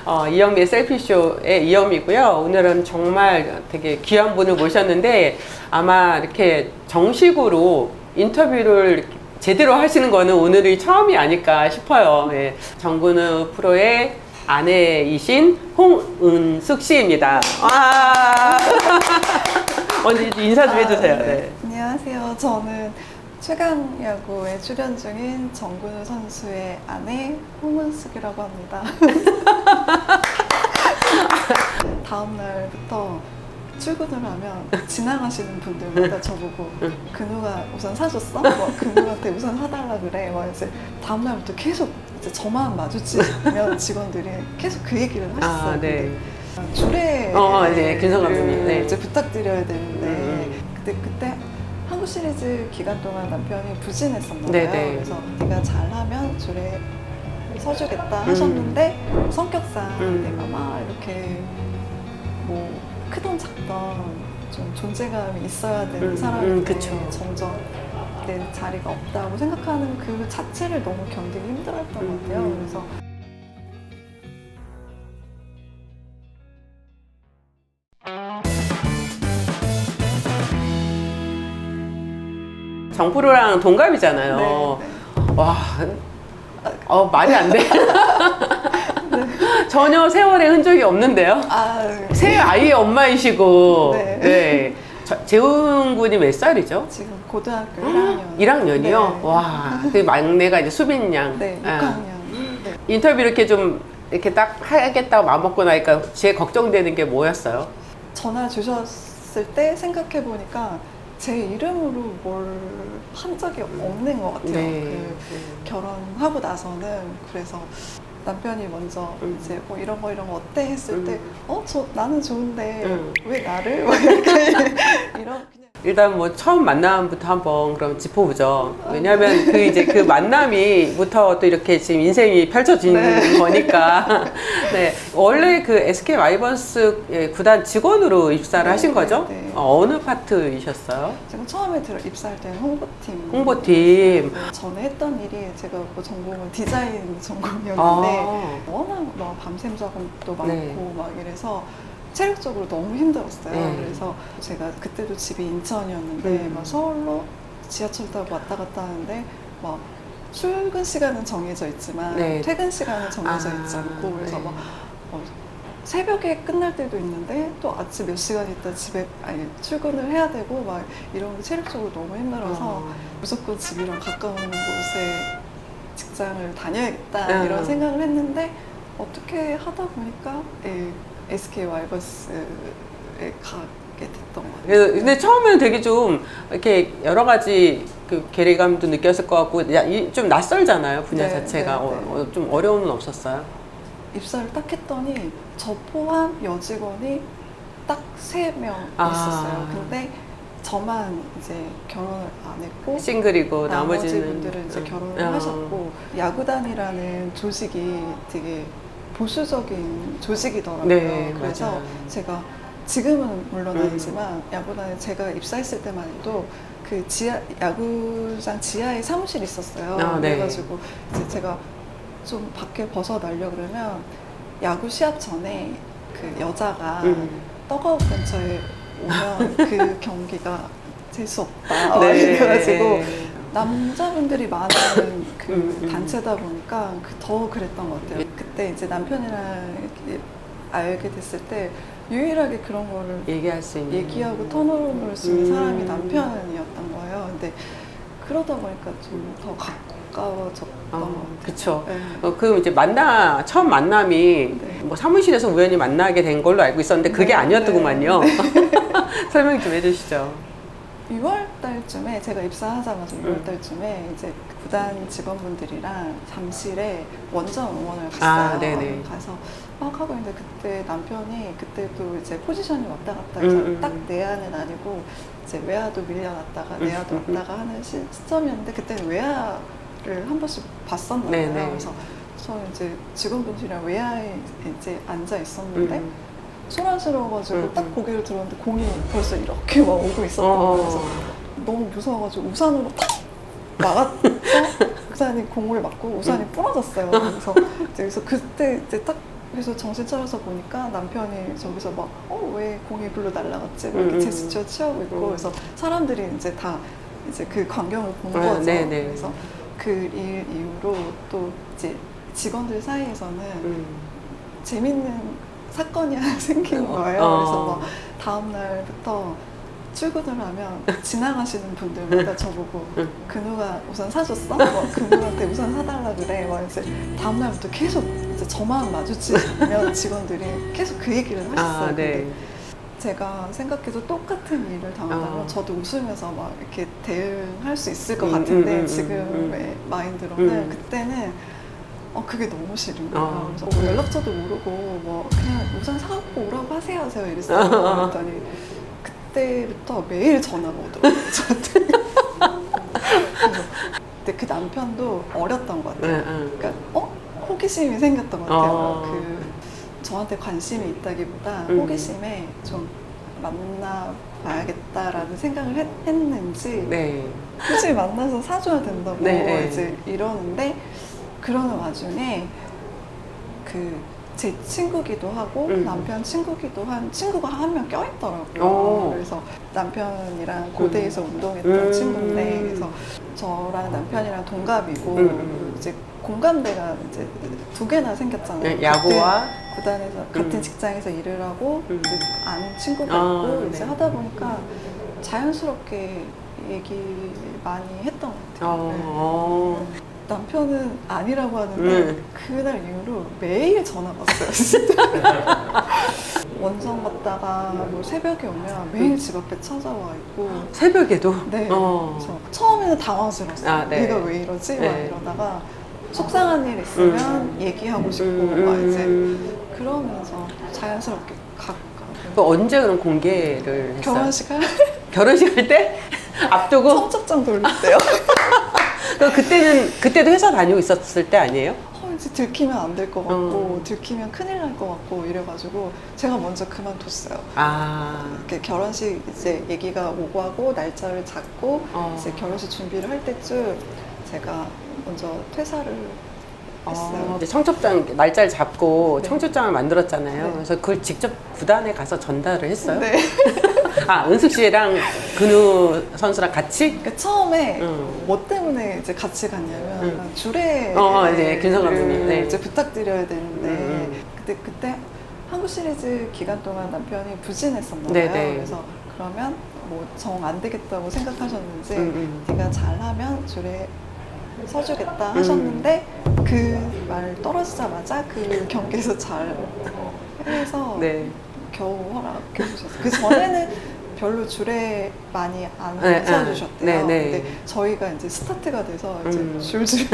이영미의 셀피쇼의 이영미고요. 오늘은 정말 되게 귀한 분을 모셨는데 아마 이렇게 정식으로 인터뷰를 제대로 하시는 거는 오늘이 처음이 아닐까 싶어요. 예. 정근우 프로의 아내이신 홍은숙 씨입니다. 와. 먼저 인사 좀 해주세요. 네. 네. 안녕하세요. 저는 최강 야구에 출연 중인 정근우 선수의 아내 홍은숙이라고 합니다. 다음 날부터 출근을 하면 지나가시는 분들마다 저보고 근우가 우산 사줬어? 뭐 근우한테 우산 사달라 그래. 막 이제 다음 날부터 계속 이제 저만 마주치면 직원들이 계속 그 얘기를 하셨어요. 아, 네. 주례 네, 김성 감독님. 네. 이제 부탁드려야 되는데 그때 한국 시리즈 기간 동안 남편이 부진했었나 봐요. 네네. 그래서 네가 잘하면 주례 서주겠다 하셨는데 성격상 내가 막 이렇게 뭐 크던 작던 좀 존재감이 있어야 되는 사람인데 그쵸. 점점 내 자리가 없다고 생각하는 그 자체를 너무 견디기 힘들었던 것 같아요. 그래서 정프로랑 동갑이잖아요. 네. 와, 말이 안 돼. 전혀 세월의 흔적이 없는데요. 새 아이의 엄마이시고. 네. 네. 재훈 군이 몇 살이죠? 지금 고등학교 1학년. 1학년이요? 네. 와, 그 막내가 이제 수빈 양. 네, 6학년. 네. 인터뷰 이렇게 좀 이렇게 딱 하겠다고 마음먹고 나니까 제일 걱정되는 게 뭐였어요? 전화 주셨을 때 생각해 보니까 제 이름으로 뭘 한 적이 없는 것 같아요. 네. 결혼하고 나서는. 그래서 남편이 먼저 이제 뭐 이런 거 어때 했을 때 나는 좋은데 왜 나를? 막 이렇게 이런 그냥 일단 뭐 처음 만남부터 한번 그럼 짚어보죠. 왜냐하면 그 이제 그 만남이부터 또 이렇게 지금 인생이 펼쳐지는 네. 거니까. 네. 원래 그 SK 와이번스 구단 직원으로 입사를 네, 하신 거죠? 네, 네. 어느 파트이셨어요? 제가 처음에 입사할 때는 홍보팀. 홍보팀. 전에 했던 일이 제가 뭐 전공은 디자인 전공이었는데 워낙 막 밤샘 작업도 많고 네. 막 이래서 체력적으로 너무 힘들었어요. 네. 그래서 제가 그때도 집이 인천이었는데 막 서울로 지하철 타고 왔다 갔다 하는데 막 출근 시간은 정해져 있지만 네. 퇴근 시간은 정해져 있지 않고 그래서 네. 막 새벽에 끝날 때도 있는데 또 아침 몇 시간 있다 출근을 해야 되고 막 이런 게 체력적으로 너무 힘들어서 무조건 집이랑 가까운 곳에 직장을 다녀야겠다 이런 생각을 했는데 어떻게 하다 보니까 SK 와이번스에 가게 됐던 것 같아요. 근데 처음에는 되게 좀 이렇게 여러 가지 그 괴리감도 느꼈을 것 같고 좀 낯설잖아요, 분야 네, 자체가. 네, 네. 좀 어려움은 없었어요? 입사를 딱 했더니 저 포함 여직원이 딱 3명 있었어요. 근데 저만 이제 결혼을 안 했고 싱글이고 나머지 나머지는 분들은 이제 결혼을 하셨고 야구단이라는 조직이 되게 보수적인 조직이더라고요. 네, 그래서 맞아요. 제가 지금은 물론 아니지만 야구단에 제가 입사했을 때만 해도 그 야구장 지하에 사무실이 있었어요. 네. 그래가지고 이제 제가 좀 밖에 벗어나려 그러면 야구 시합 전에 그 여자가 떡아웃 근처에 오면 그 경기가 재수 없다. 네. 그래가지고 남자분들이 많은 그 단체다 보니까 더 그랬던 것 같아요. 그때 이제 남편이랑 이렇게 알게 됐을 때 유일하게 그런 거를 얘기할 수 있는 얘기하고 터놓을 수 있는 사람이 남편이었던 거예요. 근데 그러다 보니까 좀 더 가까워졌던 것 같아요. 그쵸. 네. 그 이제 처음 만남이 네. 뭐 사무실에서 우연히 만나게 된 걸로 알고 있었는데 그게 네, 아니었더구만요. 네. 설명 좀 해주시죠. 6월 달쯤에 제가 입사하자마자 6월 달쯤에 이제 구단 직원분들이랑 잠실에 원정 응원을 갔어요. 네네. 가서 막 하고 있는데 그때 남편이 그때도 이제 포지션이 왔다 갔다 해서 딱 내야는 아니고 이제 외야도 밀려났다가 내야도 왔다가 하는 시점이었는데 그때는 외야를 한 번씩 봤었나 봐요. 그래서 저는 이제 직원분들이랑 외야에 이제 앉아 있었는데 소란스러워가지고 딱 고개를 들었는데 공이 벌써 이렇게 막 오고 있었던 거예요. 그래서 너무 무서워가지고 우산으로 탁 막았어. 우산이 공을 맞고 우산이 부러졌어요. 그래서 그때 이제 딱 그래서 정신 차려서 보니까 남편이 저기서 막, 왜 공이 글로 날아갔지? 막 이렇게 제스처 취하고 있고, 그래서 사람들이 이제 다 이제 그 광경을 본 아, 거죠. 네네. 그래서 그 일 이후로 또 이제 직원들 사이에서는 재밌는 사건이 하나 생긴 거예요. 그래서 막 다음날부터 출근을 하면 지나가시는 분들마다 저보고 근우가 우산 사줬어? 뭐 근우한테 우산 사달라 그래. 막 이제 다음날부터 계속 이제 저만 마주치면 직원들이 계속 그 얘기를 하셨어요. 근데 제가 생각해도 똑같은 일을 당한다면 저도 웃으면서 막 이렇게 대응할 수 있을 것 같은데 지금의 마인드로는 그때는 그게 너무 싫은 거예요. 그래서 뭐 연락처도 모르고 뭐 그냥 우산 사갖고 오라고 하세요 이랬어요. 그랬더니 그때부터 매일 전화가 오더라고요. 저한테. 근데 그 남편도 어렸던 것 같아요. 그러니까 호기심이 생겼던 것 같아요. 그 저한테 관심이 있다기보다 호기심에 좀 만나봐야겠다라는 생각을 했는지 굳이 만나서 사줘야 된다고 이제 이러는데 그러는 와중에 제 친구기도 하고 남편 친구기도 한 친구가 한 명 껴있더라고요. 그래서 남편이랑 고대에서 운동했던 친구인데 그래서 저랑 남편이랑 동갑이고 이제 공감대가 이제 2개나 생겼잖아요. 야구와 구단에서 같은 직장에서 일을 하고 이제 아는 친구가 있고 이제 하다 보니까 자연스럽게 얘기 많이 했던 것 같아요. 남편은 아니라고 하는데 그날 이후로 매일 전화가 왔어요. 진짜. 원정 갔다가 뭐 새벽에 오면 매일 집 앞에 찾아와 있고 새벽에도? 네. 그래서 처음에는 당황스러웠어요. 얘가 왜 이러지? 막 이러다가 속상한 일 있으면 얘기하고 싶고 막 이제 그러면서 자연스럽게 가까워. 언제 그럼 공개를 했어요? 결혼식 할 결혼식 할 때? 앞두고? 청첩장 돌릴 때요. 그때도 회사 다니고 있었을 때 아니에요? 이제 들키면 안 될 것 같고 들키면 큰일 날 것 같고 이래가지고 제가 먼저 그만뒀어요. 이렇게 결혼식 이제 얘기가 오고 하고 날짜를 잡고 이제 결혼식 준비를 할 때쯤 제가 먼저 퇴사를 했어요. 이제 청첩장 날짜를 잡고 청첩장을 만들었잖아요. 그래서 그걸 직접 구단에 가서 전달을 했어요? 네. 은숙 씨랑 근우 선수랑 같이? 그러니까 처음에 뭐 때문에 이제 같이 갔냐면 주례 네, 김성 감독님 이제 부탁드려야 되는데 그때 한국 시리즈 기간 동안 남편이 부진했었나 봐요. 그래서 그러면 뭐 정 안 되겠다고 생각하셨는지 네가 잘하면 주례 서주겠다 하셨는데 그 말 떨어지자마자 그 경기에서 잘 해서 겨우 허락해 주셨어요. 그 전에는 별로 주례 많이 안 서주셨대요. 근데 저희가 이제 스타트가 돼서 이제 줄줄이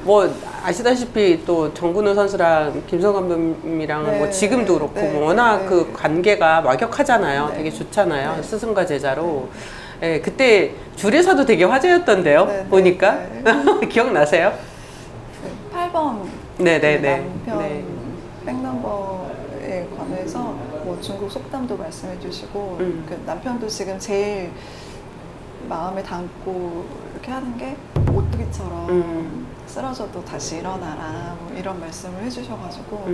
뭐 아시다시피 또 정근우 선수랑 김성 감독님이랑 뭐 지금도 그렇고 뭐 워낙 그 관계가 막역하잖아요. 되게 좋잖아요. 스승과 제자로. 그때 줄에서도 되게 화제였던데요. 보니까 기억나세요? 8번 남편 백넘버에 관해서 뭐 중국 속담도 말씀해 주시고 그 남편도 지금 제일 마음에 담고 이렇게 하는 게 오뚜기처럼 쓰러져도 다시 일어나라 뭐 이런 말씀을 해주셔가지고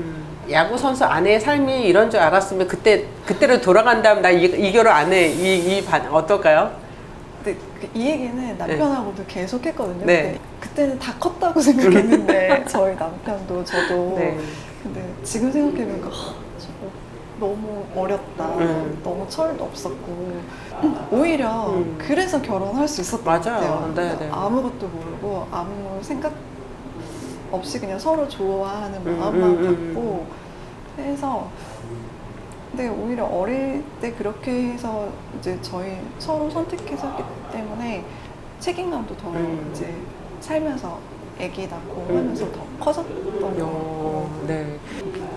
야구 선수 아내의 삶이 이런 줄 알았으면 그때로 돌아간다면 나 이 결혼 안 해. 이 반 어떨까요? 근데 이 얘기는 남편하고도 계속 했거든요. 근데 그때는 다 컸다고 생각했는데 저희 남편도 저도 근데 지금 생각해보니까 너무 어렸다. 너무 철도 없었고 오히려 그래서 결혼할 수 있었던 것 같아요. 아무것도 모르고 아무 생각 없이 그냥 서로 좋아하는 마음만 갖고 해서 근데 오히려 어릴 때 그렇게 해서 이제 저희 서로 선택해서 했기 때문에 책임감도 더 이제 살면서 아기 낳고 하면서 더 커졌던 것 같고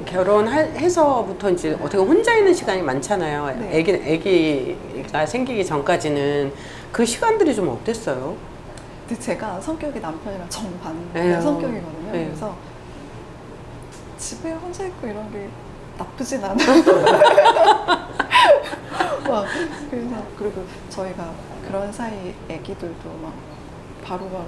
결혼해서부터 이제 어떻게 혼자 있는 시간이 많잖아요. 아기가 생기기 전까지는 그 시간들이 좀 어땠어요? 근데 제가 성격이 남편이랑 정반대 성격이거든요. 그래서 집에 혼자 있고 이런 게 나쁘진 않아요. 그래서 그리고 저희가 그런 사이 아기들도 막 바로바로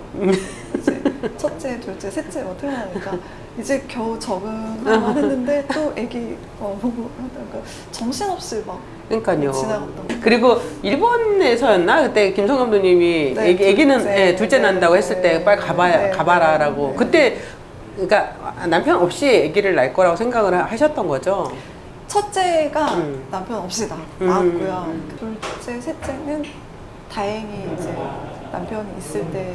이제 첫째, 둘째, 셋째 뭐 태어나니까 이제 겨우 적응만 했는데 또 애기 보고 하다가 정신없이 막 그러니까요. 지나갔던 거. 그리고 일본에서였나? 그때 김성 감독님이 네, 애기는 둘째. 둘째 난다고 했을 때 네. 빨리 네. 가봐라라고. 네. 그때 그러니까 남편 없이 아기를 낳을 거라고 생각을 하셨던 거죠. 첫째가 남편 없이 낳았고요. 음. 둘째, 셋째는 다행히 이제 남편이 있을 때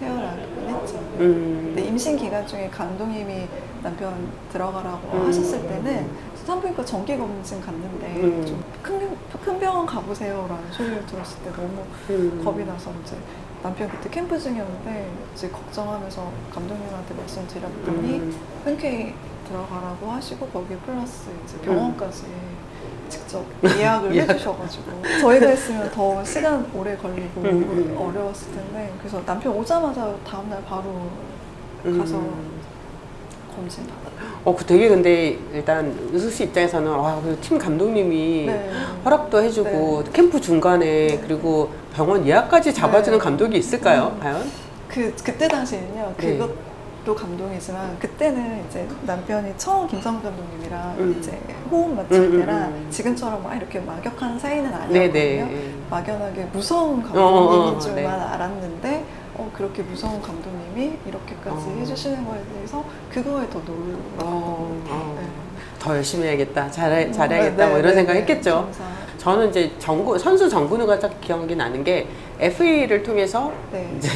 태어나긴 했죠. 근데 임신 기간 중에 감독님이 남편 들어가라고 하셨을 때는 산부인과 정기검진 갔는데 좀 큰 병원 가보세요라는 소리를 들었을 때 너무 겁이 나서 이제 남편 그때 캠프 중이었는데 이제 걱정하면서 감독님한테 말씀드렸더니 흔쾌히 들어가라고 하시고 거기에 플러스 이제 병원까지 직접 예약을 해주셔가지고 저희가 했으면 더 시간 오래 걸리고 어려웠을 텐데 그래서 남편 오자마자 다음날 바로 가서 검진 받았어요. 그 되게 근데 일단 은수 씨 입장에서는 와, 그 팀 감독님이 네. 허락도 해주고 캠프 중간에 그리고 병원 예약까지 잡아주는 감독이 있을까요? 과연? 그때 당시에는요. 네. 그것도 감동이지만 그때는 이제 남편이 처음 김성 감독님이랑 이제 호흡 맞출 때랑 지금처럼 막 이렇게 막역한 사이는 아니었거든요. 네네. 막연하게 무서운 감독님인 줄만 네. 알았는데 그렇게 무서운 감독님이 이렇게까지 해주시는 거에 대해서 그거에 더 놀랐거든요. 네. 더 열심히 해야겠다, 잘해야겠다, 뭐 이런 생각 했겠죠. 저는 이제 선수 정근우가 딱 기억이 나는 게 FA를 통해서 이제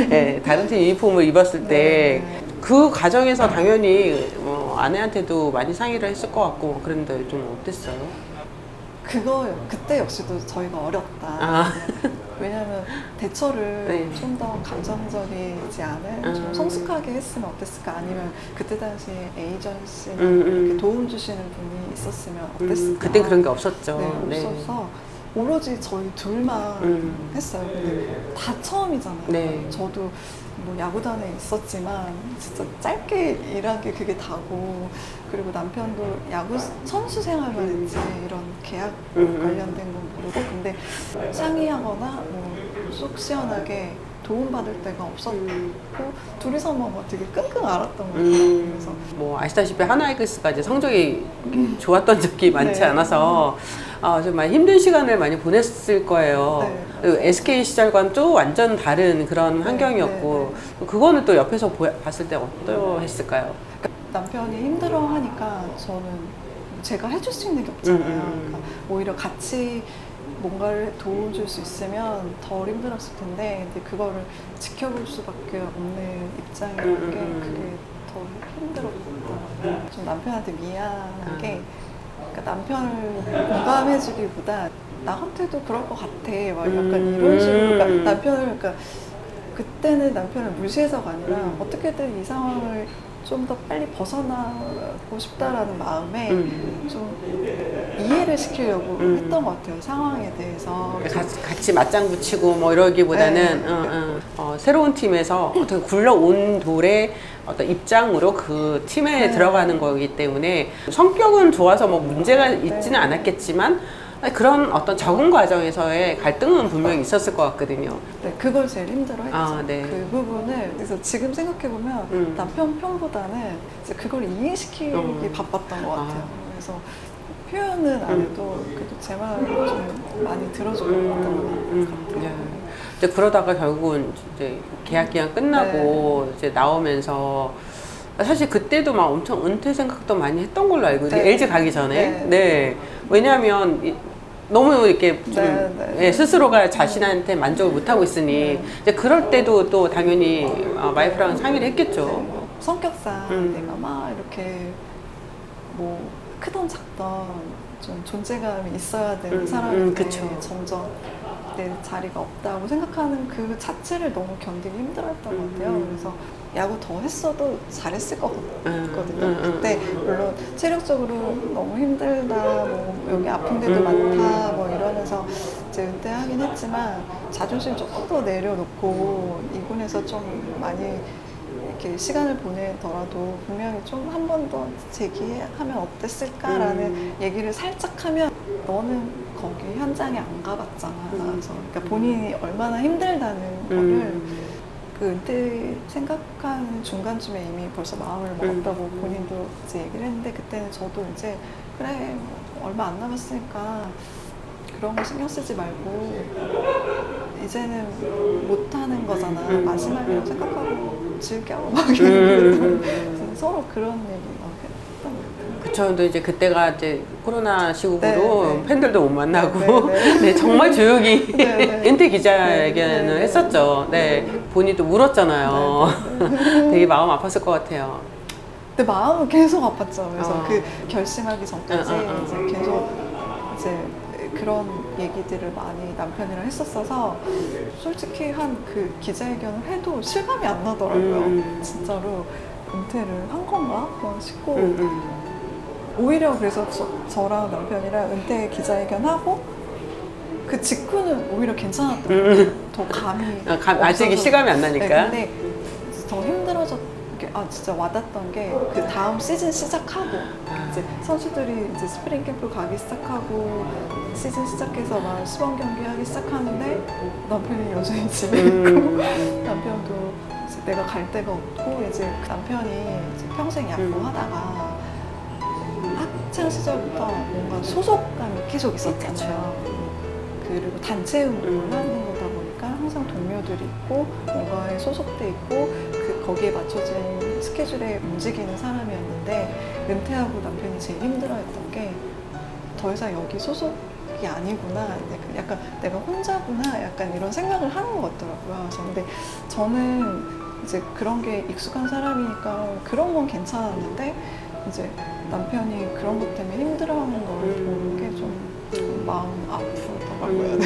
네, 다른 팀 유니폼을 입었을 때 그 과정에서 당연히 아내한테도 많이 상의를 했을 것 같고 그런데 좀 어땠어요? 그때 역시도 저희가 어렸다. 왜냐하면 대처를 좀 더 감정적이지 않은 좀 성숙하게 했으면 어땠을까 아니면 그때 당시에 에이전시나 이렇게 도움 주시는 분이 있었으면 어땠을까. 그땐 그런 게 없었죠. 네, 없어서 오로지 저희 둘만 했어요. 근데 다 처음이잖아요. 네. 저도 뭐 야구단에 있었지만 진짜 짧게 일한 게 그게 다고 그리고 남편도 야구 선수 생활만 했지 이런 계약 관련된 건 모르고 근데 상의하거나 뭐 속 시원하게 도움받을 데가 없었고 둘이서 뭐 되게 끙끙 앓았던 거예요. 그래서 뭐 아시다시피 하나이글스가 이제 성적이 좋았던 적이 많지 않아서 정말 힘든 시간을 많이 보냈을 거예요. 그리고 SK 시절과는 또 완전 다른 그런 환경이었고 그거는 또 옆에서 봤을 때 어떠했을까요? 남편이 힘들어하니까 저는 제가 해줄 수 있는 게 없잖아요. 그러니까 오히려 같이 뭔가를 도와줄 수 있으면 덜 힘들었을 텐데 근데 그거를 지켜볼 수밖에 없는 입장이라는 게 그게 더 힘들었거든요. 좀 남편한테 미안한 게 그러니까 남편을 공감해주기보다 나한테도 그럴 것 같아 막 약간 이런 식으로 그러니까 남편을 그러니까 그때는 남편을 무시해서가 아니라 어떻게든 이 상황을 좀 더 빨리 벗어나고 싶다라는 마음에 좀 이해를 시키려고 했던 것 같아요. 상황에 대해서. 같이 맞장 붙이고 뭐 이러기보다는 새로운 팀에서 어떻게 굴러온 돌의 어떤 입장으로 그 팀에 들어가는 거기 때문에 성격은 좋아서 뭐 문제가 있지는 않았겠지만 그런 어떤 적응 과정에서의 갈등은 분명히 있었을 것 같거든요. 네, 그걸 제일 힘들어했죠. 네. 그 부분을 그래서 지금 생각해보면 남편 편보다는 이제 그걸 이해시키기 바빴던 것 같아요. 그래서 표현은 안 해도 그래도 제 말을 좀 많이 들어줬던 것 같아요. 이제 그러다가 결국은 이제 계약 기간 끝나고 이제 나오면서 사실 그때도 막 엄청 은퇴 생각도 많이 했던 걸로 알고 있는데 LG 가기 전에 왜냐하면 너무 이렇게 좀 스스로가 자신한테 만족을 못하고 있으니 이제 그럴 때도 또 당연히 와이프랑 상의를 했겠죠. 성격상 내가 막 이렇게 뭐 크던 작던 좀 존재감이 있어야 되는 사람인데 점점 내 자리가 없다고 생각하는 그 자체를 너무 견디기 힘들었던 것 같아요. 그래서 야구 더 했어도 잘했을 것 같거든요. 그때 물론 체력적으로 너무 힘들다, 뭐 여기 아픈 데도 많다, 뭐 이러면서 이제 은퇴하긴 했지만 자존심 조금 더 내려놓고 이군에서 좀 많이 이렇게 시간을 보내더라도 분명히 좀 한 번 더 재기하면 어땠을까라는 얘기를 살짝 하면 너는 거기 현장에 안 가봤잖아. 그래서 그러니까 본인이 얼마나 힘들다는 거를 그 은퇴 생각하는 중간쯤에 이미 벌써 마음을 먹었다고 본인도 이제 얘기를 했는데, 그때는 저도 이제 그래 뭐 얼마 안 남았으니까 그런 거 신경 쓰지 말고 이제는 못 하는 거잖아. 마지막이라고 생각하고 즐겨. 막 이러고 서로 그런 얘기 막 했던 것 같아요. 그쵸. 근데 이제 그때가 이제 코로나 시국으로 네, 네. 팬들도 못 만나고, 네, 네, 정말 조용히 네, 네. 은퇴 기자회견을 네, 네. 했었죠. 네, 본인도 울었잖아요. 되게 마음 아팠을 것 같아요. 근데 마음은 계속 아팠죠. 그래서 어. 그 결심하기 전까지 이제 계속 이제 그런 얘기들을 많이 남편이랑 했었어서 솔직히 한 그 기자회견을 해도 실감이 안 나더라고요. 진짜로 은퇴를 한 건가? 싶고 오히려 그래서 저랑 남편이랑 은퇴 기자회견 하고 그 직후는 오히려 괜찮았더라고요. 더 감이 아직 없어서. 실감이 안 나니까. 네, 근데 더 힘들어졌. 진짜 와닿던 게 그 다음 시즌 시작하고 이제 선수들이 이제 스프링 캠프 가기 시작하고 시즌 시작해서 막 시범 경기 하기 시작하는데 남편이 여전히 집에 있고 남편도 이제 내가 갈 데가 없고 이제 그 남편이 이제 평생 야구하다가 학창 시절부터 뭔가 소속감이 계속 있었잖아요. 그리고 단체 운동을 하는 거다 보니까 항상 동료들이 있고 뭔가에 소속돼 있고 거기에 맞춰진 스케줄에 움직이는 사람이었는데 은퇴하고 남편이 제일 힘들어했던 게 더 이상 여기 소속이 아니구나, 약간 내가 혼자구나, 약간 이런 생각을 하는 것 같더라고요. 그래서 근데 저는 이제 그런 게 익숙한 사람이니까 그런 건 괜찮았는데 이제 남편이 그런 것 때문에 힘들어하는 걸 보는 게 좀 마음 아프더라고요.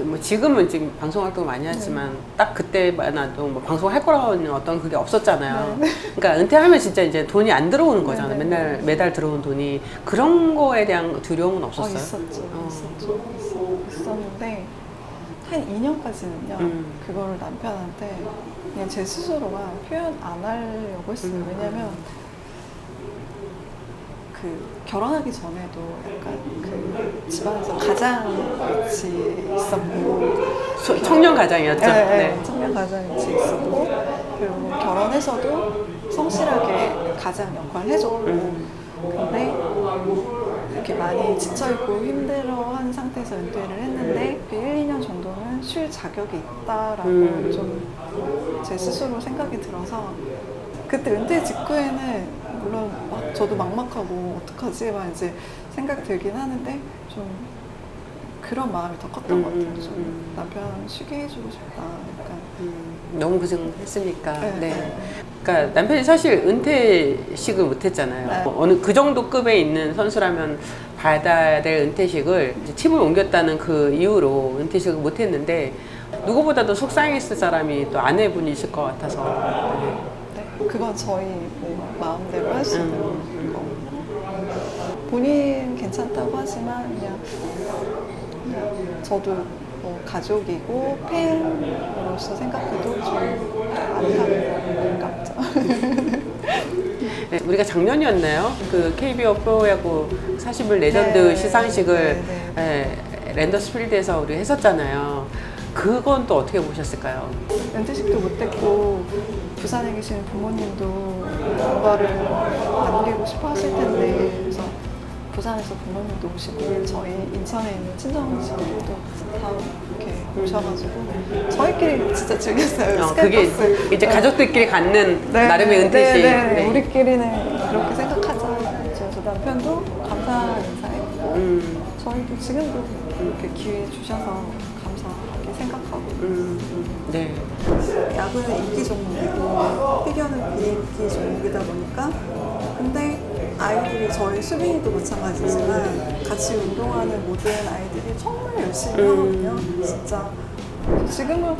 뭐 지금은 지금 방송 활동을 많이 하지만 딱 그때만 해도 뭐 방송할 거라는 어떤 그게 없었잖아요. 그러니까 은퇴하면 진짜 이제 돈이 안 들어오는 거잖아요. 맨날 매달 들어오는 돈이. 그런 거에 대한 두려움은 없었어요? 있었는데 한 2년까지는요. 그거를 남편한테 그냥 제 스스로가 표현 안 하려고 했어요. 왜냐면 그 결혼하기 전에도 약간 그 집안에서 가장 위치 있었고 청년 가장이었죠. 네. 청년 가장 위치 있었고 그리고 결혼해서도 성실하게 가장 역할을 해줬고 근데 이렇게 많이 지쳐있고 힘들어한 상태에서 은퇴를 했는데 1, 2년 정도는 쉴 자격이 있다라고 좀 제 스스로 생각이 들어서 그때 은퇴 직후에는 물론 저도 막막하고 어떡하지 막 이제 생각 들긴 하는데 좀 그런 마음이 더 컸던 것 같아요. 좀 남편 쉬게 해주고 싶다. 약간. 너무 고생했으니까. 네. 네. 그러니까 남편이 사실 은퇴식을 못했잖아요. 네. 어느 그 정도 급에 있는 선수라면 받아야 될 은퇴식을 이제 팀을 옮겼다는 그 이유로 은퇴식을 못했는데 누구보다도 속상했을 사람이 또 아내분이실 것 같아서. 네. 그건 저희 뭐 마음대로 할 수 있는 거. 본인 괜찮다고 하지만 그냥 저도 뭐 가족이고 팬으로서 생각해도 좀 안타깝죠. 네, 우리가 작년이었나요? 그 KBO 프로야구 40일 레전드 시상식을 랜더스 필드에서 우리 했었잖아요. 그건 또 어떻게 보셨을까요? 은퇴식도 못했고 부산에 계신 부모님도 뭔가를 남기고 싶어 하실 텐데 그래서 부산에서 부모님도 오시고 저희 인천에 있는 친정식들도 다 이렇게 오셔가지고 저희끼리 진짜 즐겼어요. 그게 이제 가족들끼리 갖는 나름의 은퇴식. 네. 우리끼리는 그렇게 생각하자. 그래서 남편도 감사 인사했고 저희도 지금도 이렇게 기회 주셔서 감사하게 생각하고. 네. 야구는 인기 종목이고 피겨는 비인기 종목이다 보니까 근데 아이들이 저희 수빈이도 마찬가지지만 같이 운동하는 모든 아이들이 정말 열심히 하거든요. 진짜 지금은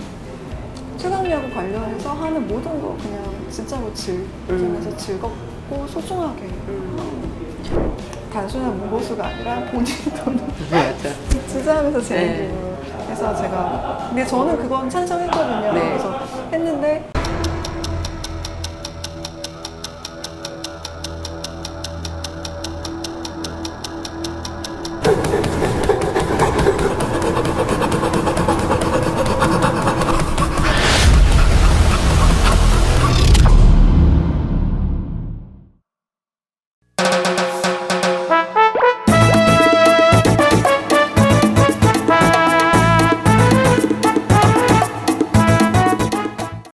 최강야구 관련해서 하는 모든 거 그냥 진짜로 즐기면서 즐겁고 소중하게 단순한 무보수가 아니라 본인 돈을 투자하면서 재미로 해서 제가 근데 저는 그건 찬성했거든요. 그래서 했는데